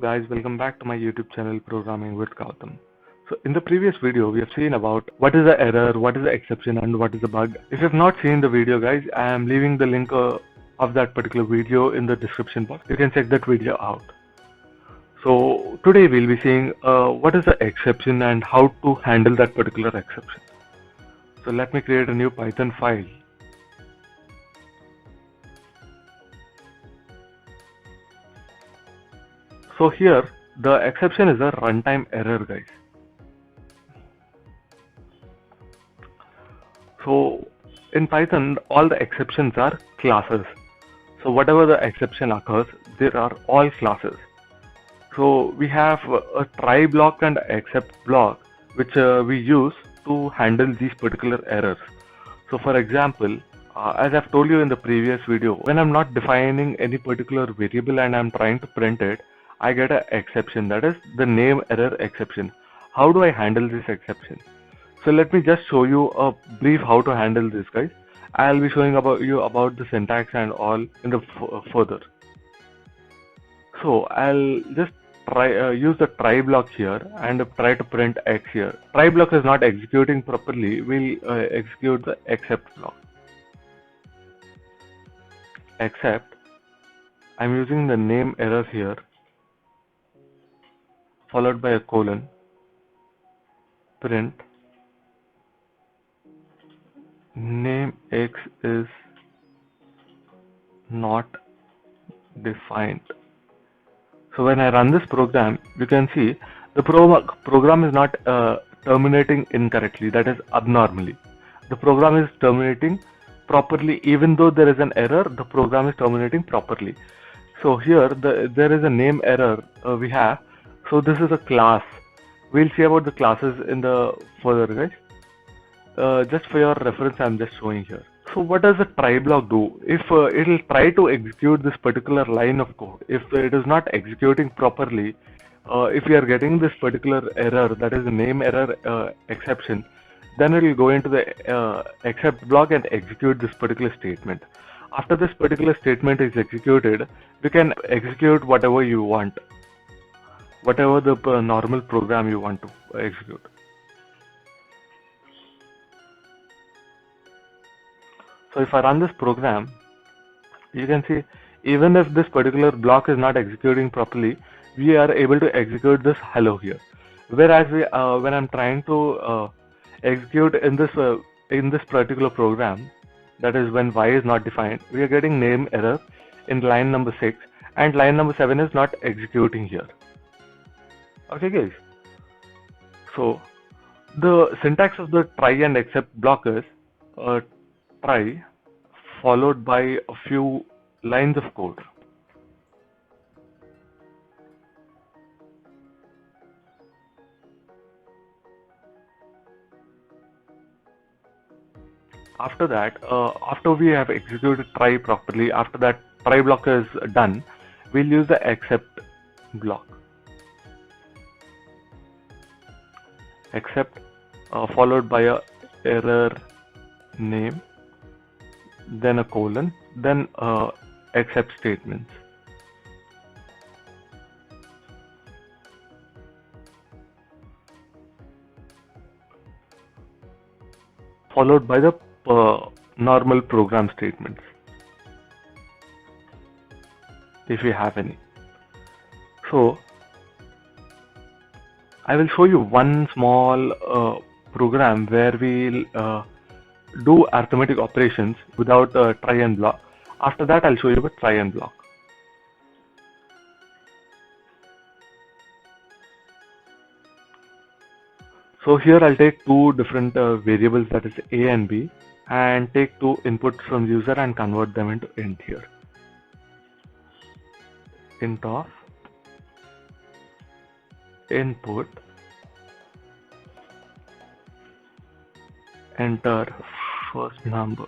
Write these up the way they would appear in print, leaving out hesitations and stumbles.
guys, welcome back to my YouTube channel Programming with Gautam. So in the previous video we have seen about what is the error, what is the exception and what is the bug. If you have not seen the video guys, I am leaving the link of that particular video in the description box. You can check that video out. So today we'll be seeing what is the exception and how to handle that particular exception. So let me create a new Python file. So here the exception is a runtime error guys. So in Python all the exceptions are classes. So whatever the exception occurs, there are all classes. So we have a try block and except block which we use to handle these particular errors. So for example, as I've told you in the previous video, when I'm not defining any particular variable and I'm trying to print it, I get an exception, that is the name error exception. How do I handle this exception? So let me just show you a brief how to handle this guys. I'll be showing you about the syntax and all in the further. So I'll just try use the try block here and try to print x here. Try block is not executing properly. We'll execute the except block. Except I'm using the name error here, followed by a colon. Print name x is not defined. So when I run this program, you can see the program is not terminating incorrectly, that is abnormally. The program is terminating properly. Even though there is an error, the program is terminating properly. So here there is a name error we have. So this is a class. We'll see about the classes in the further guys. Just for your reference, I'm just showing here. So what does a try block do? If it'll try to execute this particular line of code, if it is not executing properly, if we are getting this particular error, that is the name error exception, then it will go into the except block and execute this particular statement. After this particular statement is executed, we can execute whatever you want, whatever the normal program you want to execute. So if I run this program, you can see even if this particular block is not executing properly, we are able to execute this hello here. Whereas when I'm trying to execute in this particular program, that is when y is not defined, we are getting name error in line number 6 and line number 7 is not executing here. Okay guys. So the syntax of the try and except block is try followed by a few lines of code. After that, after we have executed try properly, after that try block is done, we'll use the except block. Except followed by a error name, then a colon, then except statements. Followed by the normal program statements, if you have any. So I will show you one small program where we'll do arithmetic operations without try and block. After that, I'll show you about try and block. So here I'll take two different variables, that is a and b, and take two inputs from user and convert them into int here. Int of input, enter first number,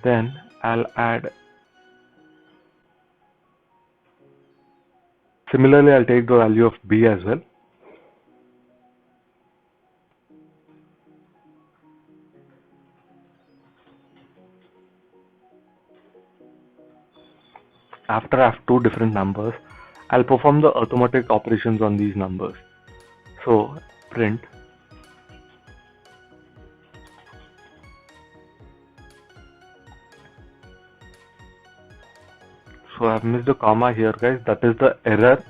then I'll add, similarly I'll take the value of b as well. After I have two different numbers, I'll perform the arithmetic operations on these numbers. So print. So I've missed a comma here, guys. That is the error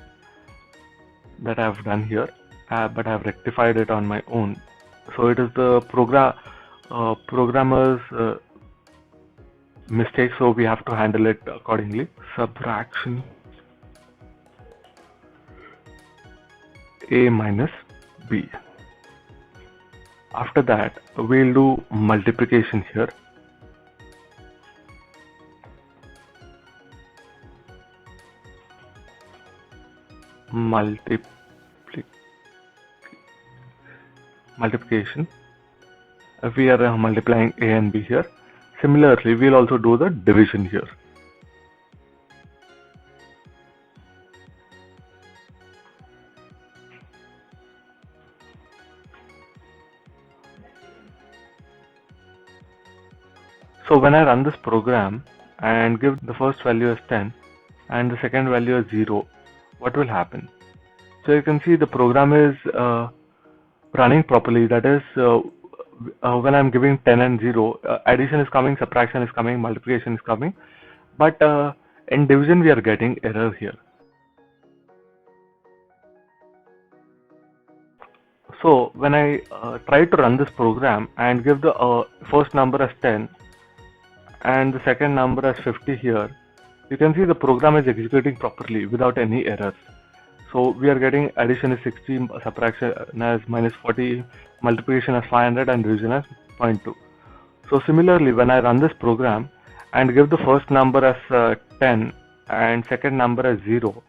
that I've done here, but I've rectified it on my own. So it is the programmer's mistake, so we have to handle it accordingly. Subtraction a minus b. After that, we'll do multiplication here. Multiplication. We are multiplying a and b here. Similarly, we'll also do the division here. So when I run this program and give the first value as 10 and the second value as 0, what will happen? So you can see the program is running properly. That is, when I'm giving 10 and 0, addition is coming, subtraction is coming, multiplication is coming. But in division, we are getting error here. So when I try to run this program and give the first number as 10 and the second number as 50 here, you can see the program is executing properly without any errors. So we are getting addition is 60, subtraction as minus 40, multiplication as 500 and division as 0.2. So similarly, when I run this program and give the first number as 10 and second number as 0,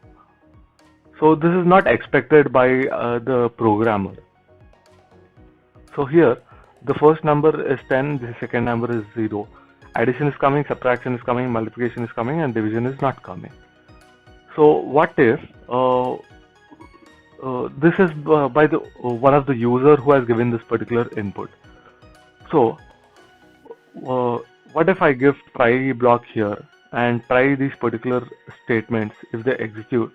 so this is not expected by the programmer. So here the first number is 10, the second number is 0. Addition is coming, subtraction is coming, multiplication is coming, and division is not coming. So what if this is by the one of the user who has given this particular input? So what if I give try block here and try these particular statements if they execute,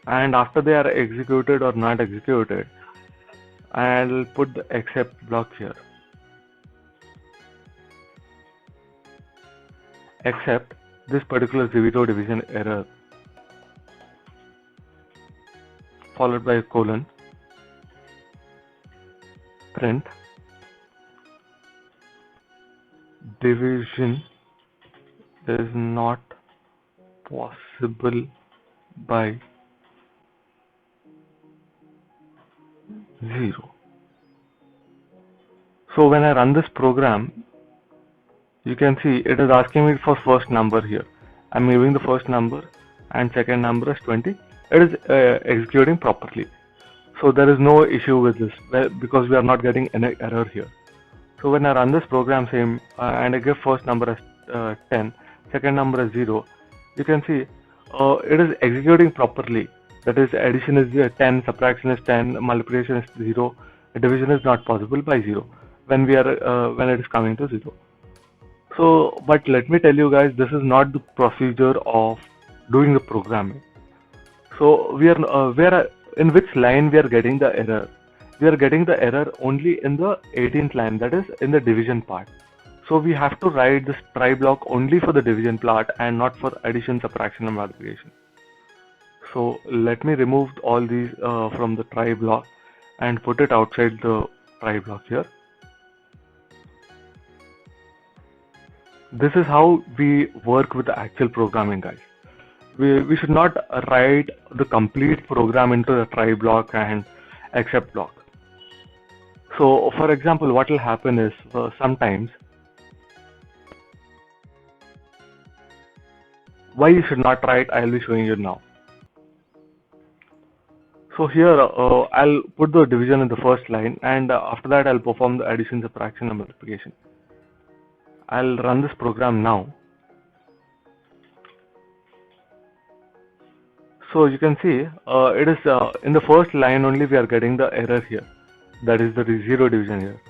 and after they are executed or not executed, I'll put the except block here. Except this particular 0 division error followed by a colon, print division is not possible by 0. So when I run this program, you can see it is asking me for first number here. I'm giving the first number and second number is 20. It is executing properly. So there is no issue with this because we are not getting any error here. So when I run this program same and I give first number as 10, second number as 0, you can see it is executing properly. That is, addition is 10, subtraction is 10, multiplication is 0, division is not possible by 0 when we are when it is coming to 0. So, but let me tell you guys, this is not the procedure of doing the programming. So we are in which line we are getting the error? We are getting the error only in the 18th line, that is in the division part. So we have to write this try block only for the division part and not for addition, subtraction and multiplication. So let me remove all these from the try block and put it outside the try block here. This is how we work with the actual programming, guys. We should not write the complete program into the try block and except block. So for example, what will happen is sometimes why you should not write, I'll be showing you now. So here I'll put the division in the first line, and after that I'll perform the addition, subtraction and multiplication. I'll run this program now. So you can see it is in the first line only we are getting the error here, that is the 0 division here.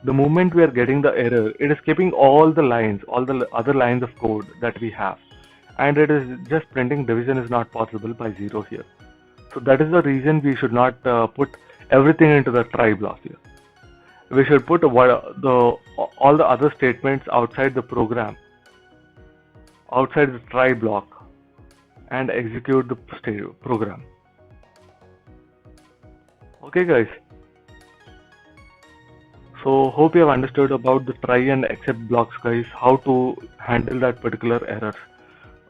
the moment we are getting the error, it is skipping all the lines, all the other lines of code that we have, and it is just printing division is not possible by 0 here. So that is the reason we should not put everything into the try block here. We should put all the other statements outside the program, outside the try block, and execute the program. Okay, guys. So hope you have understood about the try and except blocks, guys. How to handle that particular error.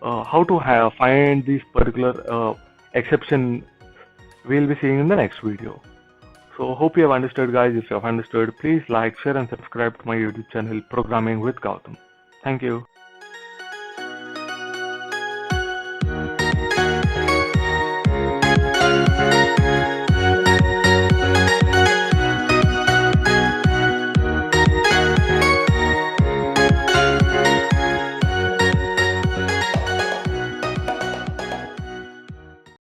How to find these particular exception. We'll be seeing in the next video. So hope you have understood, guys. If you have understood, please like, share and subscribe to my YouTube channel Programming with Gautam. Thank you.